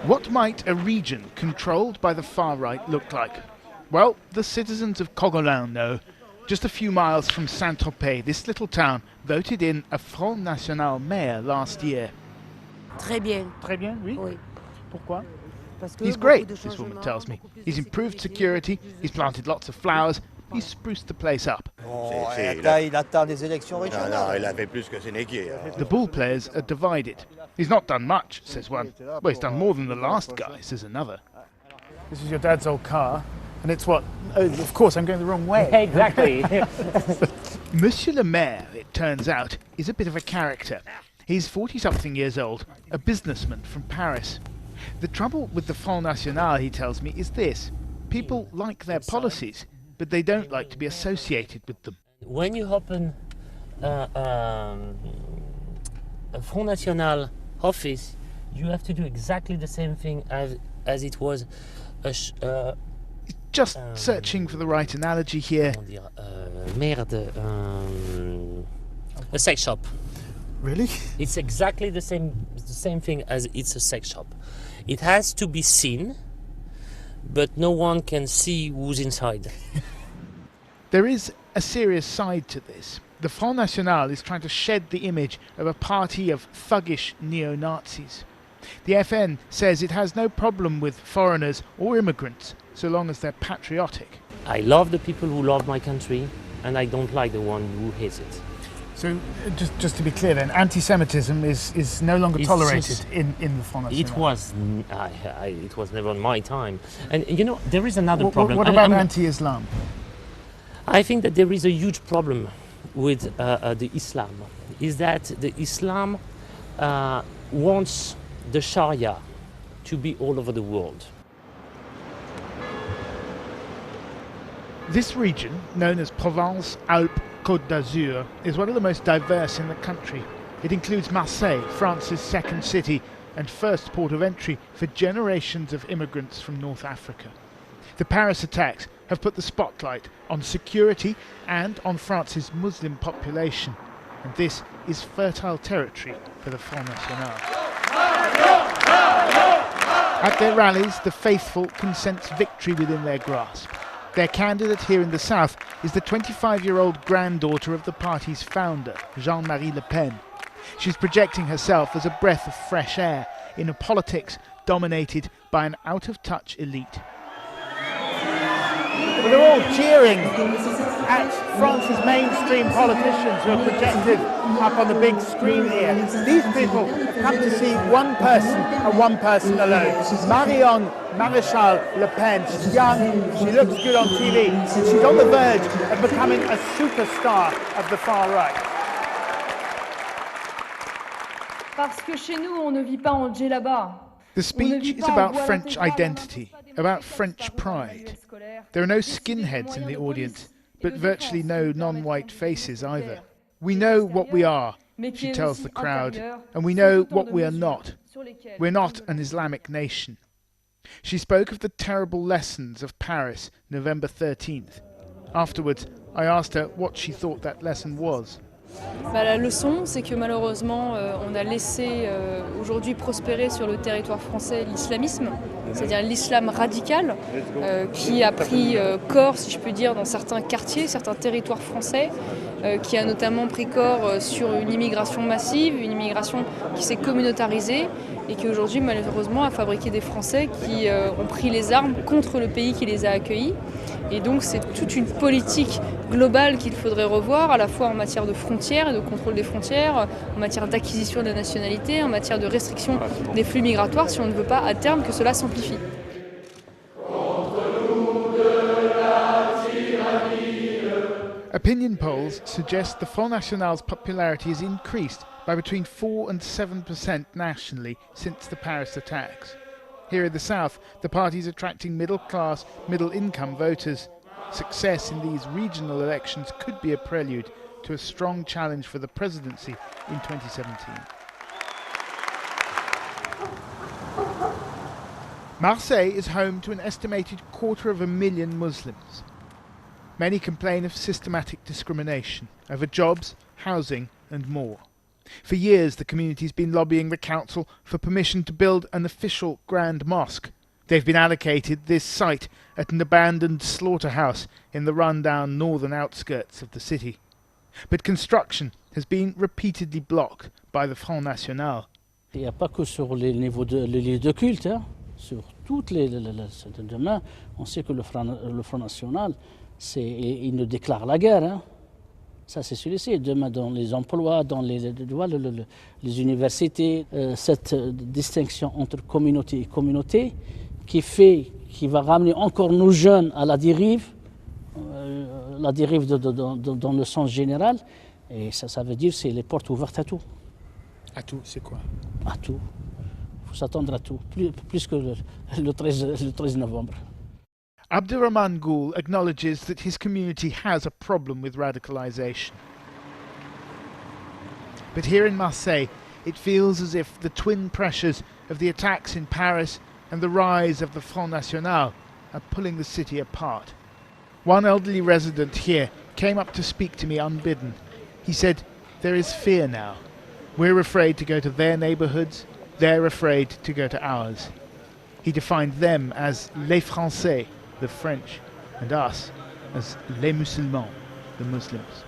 What might a region controlled by the far right look like? Well, the citizens of Cogolin know. Just a few miles from Saint-Tropez, this little town voted in a Front National mayor last year. Très bien. Très bien, oui. Oui. Pourquoi? He's great, this woman tells me. He's improved security, he's planted lots of flowers, he's spruced the place up. Il attend des élections régionales. Non, il a fait plus que Sénéquier. The ball players are divided. He's not done much, says one. Well, he's done more than the last guy, says another. This is your dad's old car, and it's what? Oh, of course, I'm going the wrong way. Exactly. Monsieur le Maire, it turns out, is a bit of a character. He's 40-something years old, a businessman from Paris. The trouble with the Front National, he tells me, is this. People like their policies, but they don't like to be associated with them. When you open a Front National office, you have to do exactly the same thing as it was Just searching for the right analogy here. A sex shop. Really? It's exactly the same thing as it's a sex shop. It has to be seen, but no one can see who's inside. There is a serious side to this. The Front National is trying to shed the image of a party of thuggish neo-Nazis. The FN says it has no problem with foreigners or immigrants, so long as they're patriotic. I love the people who love my country, and I don't like the one who hates it. So, just to be clear then, anti-Semitism is no longer tolerated in the Front National? It was never in my time. And you know, there is another problem. What about anti-Islam? I think that there is a huge problem with the Islam, is that the Islam wants the Sharia to be all over the world. This region, known as Provence-Alpes-Côte d'Azur, is one of the most diverse in the country. It includes Marseille, France's second city and first port of entry for generations of immigrants from North Africa. The Paris attacks have put the spotlight on security and on France's Muslim population, and this is fertile territory for the Front National. At their rallies, the faithful can sense victory within their grasp. Their candidate here in the south is the 25-year-old granddaughter of the party's founder, Jean-Marie Le Pen. She's projecting herself as a breath of fresh air in a politics dominated by an out-of-touch elite. Well, they're all cheering at France's mainstream politicians who are projected up on the big screen here. These people have come to see one person and one person alone. Marion Maréchal Le Pen. She's young, she looks good on TV, and she's on the verge of becoming a superstar of the far right. Parce que chez nous, on ne vit pas en djellaba. The speech is about French identity, about French pride. There are no skinheads in the audience, but virtually no non-white faces either. We know what we are, she tells the crowd, and we know what we are not. We're not an Islamic nation. She spoke of the terrible lessons of Paris, November 13th. Afterwards, I asked her what she thought that lesson was. La leçon, c'est que malheureusement, on a laissé aujourd'hui prospérer sur le territoire français l'islamisme, c'est-à-dire l'islam radical, qui a pris corps, si je peux dire, dans certains quartiers, certains territoires français, qui a notamment pris corps sur une immigration massive, une immigration qui s'est communautarisée et qui aujourd'hui, malheureusement, a fabriqué des Français qui ont pris les armes contre le pays qui les a accueillis. Et donc c'est toute une politique globale qu'il faudrait revoir, à la fois en matière de frontières et de contrôle des frontières, en matière d'acquisition de la nationalité, en matière de restriction des flux migratoires, si on ne veut pas à terme que cela s'amplifie. Opinion polls suggest the Front National's popularity has increased by between 4 and 7% nationally since the Paris attacks. Here in the south, the party is attracting middle-class, middle-income voters. Success in these regional elections could be a prelude to a strong challenge for the presidency in 2017. Marseille is home to an estimated 250,000 Muslims. Many complain of systematic discrimination over jobs, housing and more. For years, the community's been lobbying the council for permission to build an official grand mosque. They've been allocated this site at an abandoned slaughterhouse in the run-down northern outskirts of the city. But construction has been repeatedly blocked by the Front National. Il n'y a pas que sur les lieux de culte, hein. Sur toutes les demain, on sait que le Front National, il nous déclare la guerre. Hein. Ça, c'est celui-ci. Demain, dans les emplois, dans les universités, cette distinction entre communauté et communauté qui va ramener encore nos jeunes à la dérive dans le sens général. Et ça veut dire que c'est les portes ouvertes à tout. À tout, c'est quoi? À tout. Il faut s'attendre à tout, plus que le 13 novembre. Abdurrahman Ghoul acknowledges that his community has a problem with radicalization. But here in Marseille, it feels as if the twin pressures of the attacks in Paris and the rise of the Front National are pulling the city apart. One elderly resident here came up to speak to me unbidden. He said, "There is fear now. We're afraid to go to their neighbourhoods, they're afraid to go to ours." He defined them as les Français, the French, and us as les musulmans, the Muslims.